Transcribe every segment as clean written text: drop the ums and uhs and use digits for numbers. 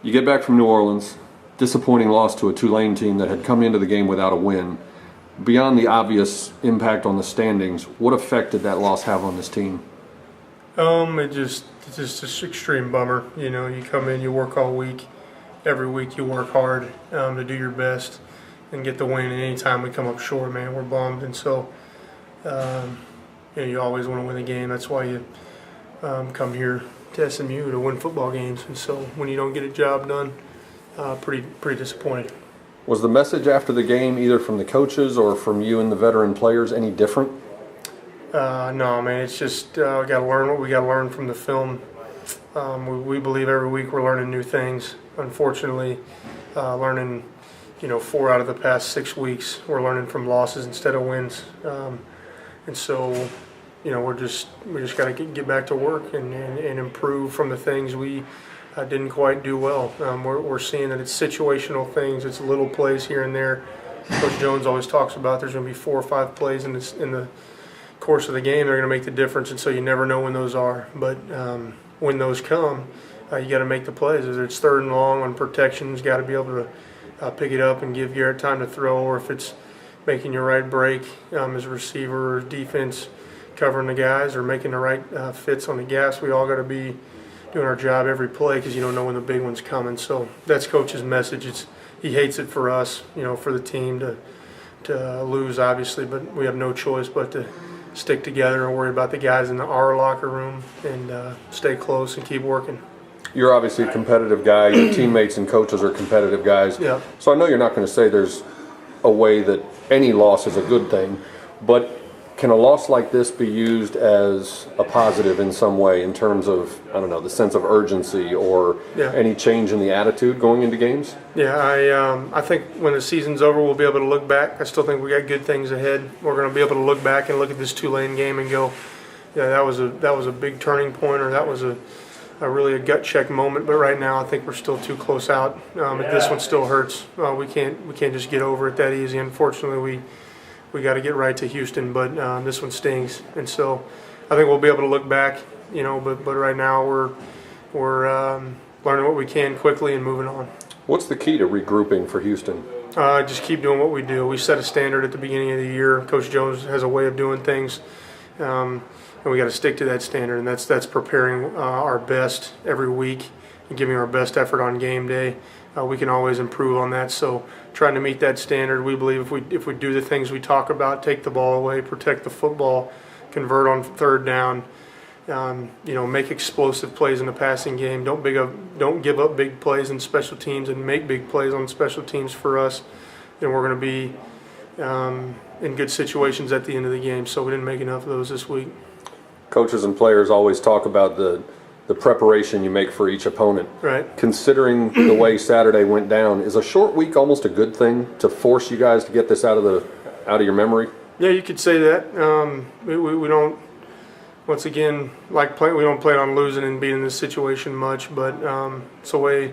You get back from New Orleans, disappointing loss to a Tulane team that had come into the game without a win. Beyond the obvious impact on the standings, what effect did that loss have on this team? It's just an extreme bummer. You know, you come in, you work all week. Every week you work hard to do your best and get the win. And anytime we come up short, man, we're bummed. And so, you always want to win the game. That's why you come here to SMU to win football games. And so when you don't get a job done, pretty disappointed. Was the message after the game, either from the coaches or from you and the veteran players, any different? No, man. It's just we got to learn what we got to learn from the film. We believe every week we're learning new things. Unfortunately, learning, 4 out of the past 6 weeks, we're learning from losses instead of wins. And so, we just got to get back to work and improve from the things we didn't quite do well. We're seeing that it's situational things, it's little plays here and there. Coach Jones always talks about there's going to be 4 or 5 plays in the course of the game. They're going to make the difference, and so you never know when those are. But when those come, you got to make the plays. Whether it's 3rd and long on protections, got to be able to pick it up and give Garrett time to throw, or if it's making your right break as a receiver or defense, covering the guys or making the right fits on the gas. We all got to be doing our job every play because you don't know when the big one's coming. So that's Coach's message. He hates it for us, for the team to lose, obviously, but we have no choice but to stick together and worry about the guys in our locker room and stay close and keep working. You're obviously a competitive guy. Your teammates and coaches are competitive guys. Yeah. So I know you're not going to say there's a way that any loss is a good thing, but can a loss like this be used as a positive in some way in terms of, the sense of urgency or any change in the attitude going into games? Yeah, I think when the season's over, we'll be able to look back. I still think we got good things ahead. We're going to be able to look back and look at this Tulane game and go, yeah, that was a big turning point, or that was a really a gut check moment. But right now, I think we're still too close out. This one still hurts. We can't just get over it that easy. Unfortunately, we got to get right to Houston, but this one stings. And so I think we'll be able to look back, but right now we're learning what we can quickly and moving on. What's the key to regrouping for Houston? Just keep doing what we do. We set a standard at the beginning of the year. Coach Jones has a way of doing things, and we got to stick to that standard, and that's preparing our best every week and giving our best effort on game day. We can always improve on that, so trying to meet that standard. We believe if we do the things we talk about, take the ball away, protect the football, convert on 3rd down, make explosive plays in the passing game. Don't give up big plays in special teams, and make big plays on special teams for us. And we're going to be in good situations at the end of the game. So we didn't make enough of those this week. Coaches and players always talk about the preparation you make for each opponent. Right. Considering the way Saturday went down, is a short week almost a good thing to force you guys to get this out of your memory? Yeah, you could say that. We don't. Once again, we don't plan on losing and being in this situation much, but it's the way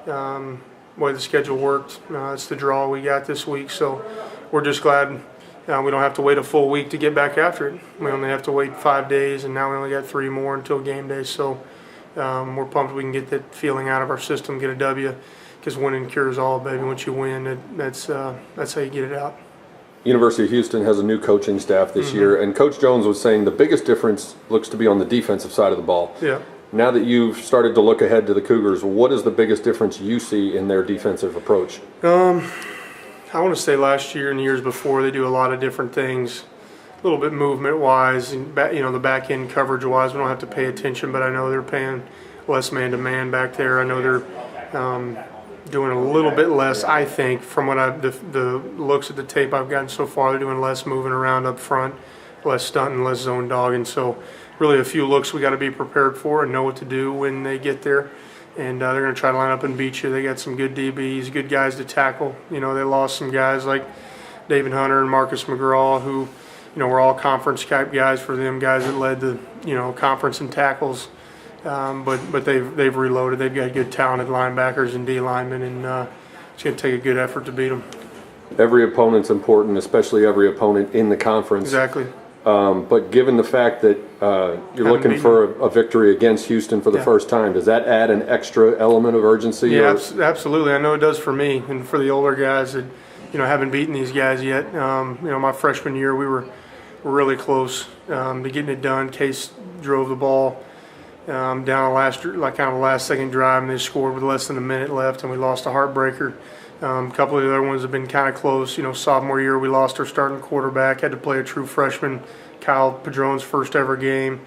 the schedule worked. It's the draw we got this week, so we're just glad we don't have to wait a full week to get back after it. We only have to wait 5 days, and now we only got 3 more until game day. So we're pumped we can get that feeling out of our system, get a W, because winning cures all, baby. Once you win, that's how you get it out. University of Houston has a new coaching staff this year, and Coach Jones was saying the biggest difference looks to be on the defensive side of the ball. Yeah. Now that you've started to look ahead to the Cougars, what is the biggest difference you see in their defensive approach? I want to say last year and the years before, they do a lot of different things, a little bit movement-wise, and the back-end coverage-wise. We don't have to pay attention, but I know they're paying less man-to-man back there. I know they're doing a little bit less, I think, from what the looks at the tape I've gotten so far. They're doing less moving around up front, less stunting, less zone dogging. So really a few looks we got to be prepared for and know what to do when they get there. And they're going to try to line up and beat you. They got some good DBs, good guys to tackle. They lost some guys like David Hunter and Marcus McGraw, who, were all conference type guys for them, guys that led the, conference in tackles. But they've reloaded. They've got good talented linebackers and D linemen, and it's going to take a good effort to beat them. Every opponent's important, especially every opponent in the conference. Exactly. But given the fact that you're looking for a victory against Houston for the first time, does that add an extra element of urgency? Yeah, absolutely. I know it does for me and for the older guys that, haven't beaten these guys yet. My freshman year, we were really close to getting it done. Case drove the ball down the last second drive, and they scored with less than a minute left, and we lost a heartbreaker. A couple of the other ones have been kind of close. Sophomore year, we lost our starting quarterback, had to play a true freshman, Kyle Padron's first ever game.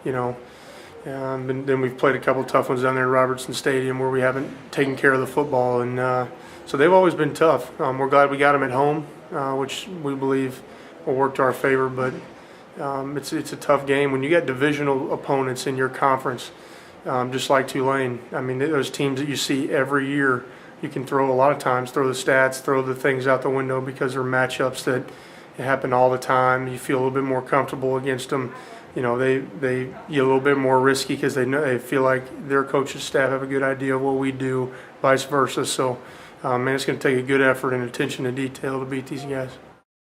And then we've played a couple of tough ones down there in Robertson Stadium where we haven't taken care of the football, and so they've always been tough. We're glad we got them at home, which we believe will work to our favor. But it's a tough game when you got divisional opponents in your conference, just like Tulane. I mean, those teams that you see every year. You can throw the stats, throw the things out the window because they're matchups that happen all the time. You feel a little bit more comfortable against them. They get a little bit more risky because they feel like their coach's staff have a good idea of what we do, vice versa. So, it's going to take a good effort and attention to detail to beat these guys.